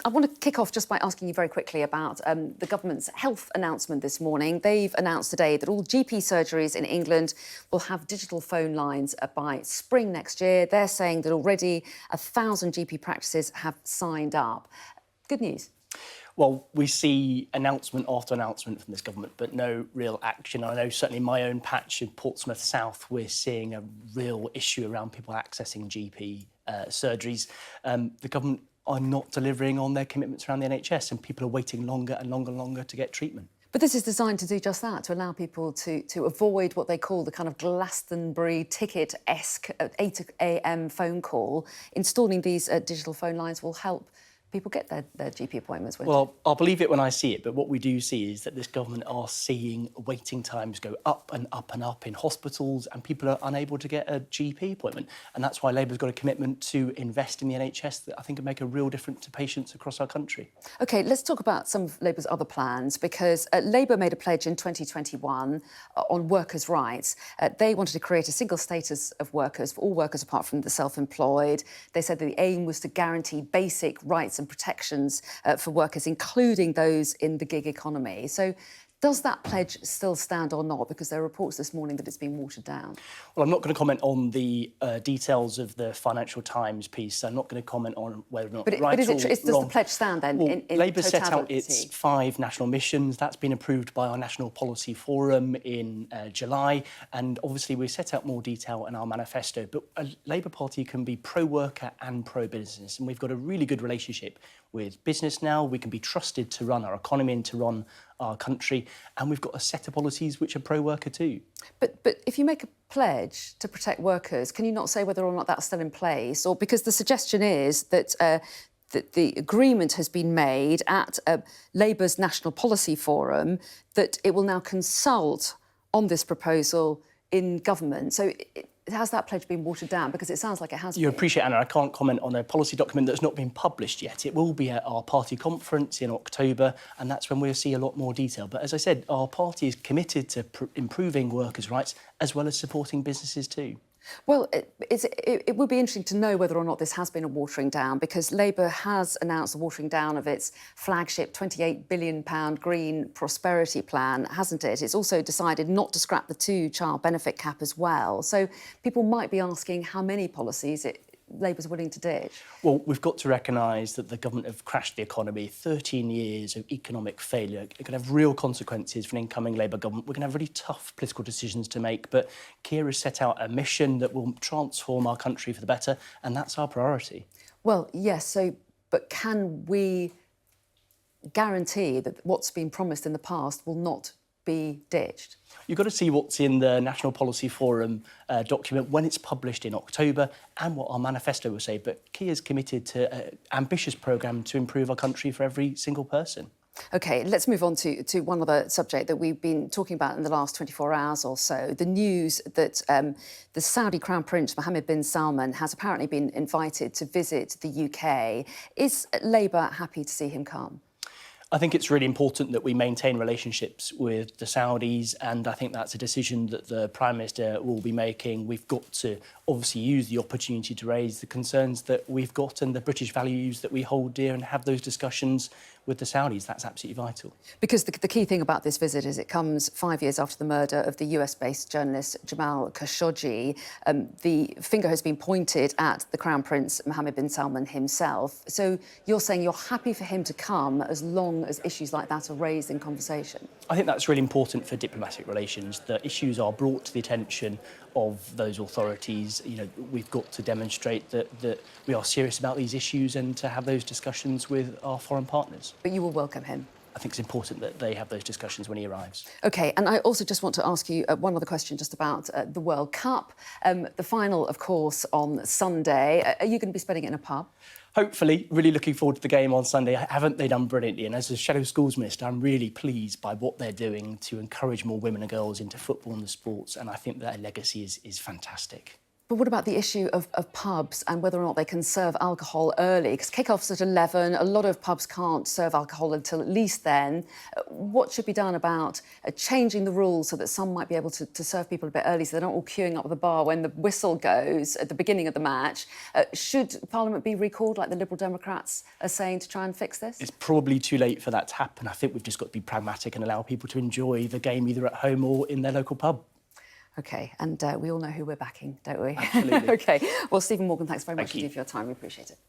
I want to kick off just by asking you very quickly about the government's health announcement this morning. They've announced today that all GP surgeries in England will have digital phone lines by spring next year. They're saying that already 1,000 GP practices have signed up. Good news. Well, we see announcement after announcement from this government, but no real action. I know certainly in my own patch in Portsmouth South, we're seeing a real issue around people accessing GP surgeries. The government are not delivering on their commitments around the NHS, and people are waiting longer and longer to get treatment. But this is designed to do just that, to allow people to avoid what they call the kind of Glastonbury ticket-esque 8 a.m. phone call. Installing these digital phone lines will help people get their GP appointments. Well, I'll believe it when I see it, but what we do see is that this government are seeing waiting times go up and up and up in hospitals, and people are unable to get a GP appointment. And that's why Labour's got a commitment to invest in the NHS that I think can make a real difference to patients across our country. OK, let's talk about some of Labour's other plans, because Labour made a pledge in 2021 on workers' rights. They wanted to create a single status of workers for all workers apart from the self-employed. They said that the aim was to guarantee basic rights and protections for workers, including those in the gig economy. So does that pledge still stand or not? Because there are reports this morning that it's been watered down. Well, I'm not going to comment on the details of the Financial Times piece. I'm not going to comment on whether or not does the pledge stand then? Well, Labour set out its 5 national missions. That's been approved by our National Policy Forum in July. And obviously we set out more detail in our manifesto. But a Labour Party can be pro-worker and pro-business. And we've got a really good relationship with business now. We can be trusted to run our economy and to run our country, and we've got a set of policies which are pro-worker too. But if you make a pledge to protect workers, can you not say whether or not that's still in place? Or because the suggestion is that that the agreement has been made at Labour's National Policy Forum that it will now consult on this proposal in government. So has that pledge been watered down? Because it sounds like it has been. You appreciate, Anna, I can't comment on a policy document that's not been published yet. It will be at our party conference in October, and that's when we'll see a lot more detail. But as I said, our party is committed to improving workers' rights as well as supporting businesses too. Well, it would be interesting to know whether or not this has been a watering down, because Labour has announced a watering down of its flagship £28 billion Green Prosperity Plan, hasn't it? It's also decided not to scrap the 2-child benefit cap as well. So people might be asking how many policies Labour's willing to ditch. Well, we've got to recognise that the government have crashed the economy. 13 years of economic failure. It could have real consequences for an incoming Labour government. We're going to have really tough political decisions to make, but Keir has set out a mission that will transform our country for the better, and that's our priority. Well, yes, but can we guarantee that what's been promised in the past will not be ditched? You've got to see what's in the National Policy Forum document when it's published in October, and what our manifesto will say. But Keir's committed to an ambitious programme to improve our country for every single person. OK, let's move on to one other subject that we've been talking about in the last 24 hours or so. The news that the Saudi Crown Prince Mohammed bin Salman has apparently been invited to visit the UK. Is Labour happy to see him come? I think it's really important that we maintain relationships with the Saudis, and I think that's a decision that the Prime Minister will be making. We've got to obviously use the opportunity to raise the concerns that we've got and the British values that we hold dear, and have those discussions with the Saudis. That's absolutely vital. Because the key thing about this visit is it comes 5 years after the murder of the US-based journalist Jamal Khashoggi. The finger has been pointed at the Crown Prince Mohammed bin Salman himself. So you're saying you're happy for him to come as long as issues like that are raised in conversation? I think that's really important for diplomatic relations, that issues are brought to the attention of those authorities. You know, we've got to demonstrate that we are serious about these issues and to have those discussions with our foreign partners. But you will welcome him? I think it's important that they have those discussions when he arrives. OK, and I also just want to ask you one other question just about the World Cup. The final, of course, on Sunday. Are you going to be spending it in a pub? Hopefully. Really looking forward to the game on Sunday. Haven't they done brilliantly? And as a Shadow Schools Minister, I'm really pleased by what they're doing to encourage more women and girls into football and the sports, and I think their legacy is fantastic. But what about the issue of pubs and whether or not they can serve alcohol early? Because kick-off's at 11, a lot of pubs can't serve alcohol until at least then. What should be done about changing the rules so that some might be able to serve people a bit early so they're not all queuing up at the bar when the whistle goes at the beginning of the match? Should Parliament be recalled, like the Liberal Democrats are saying, to try and fix this? It's probably too late for that to happen. I think we've just got to be pragmatic and allow people to enjoy the game either at home or in their local pub. OK, and we all know who we're backing, don't we? Absolutely. OK. Well, Stephen Morgan, thanks very much Thank you. indeed for your time. We appreciate it.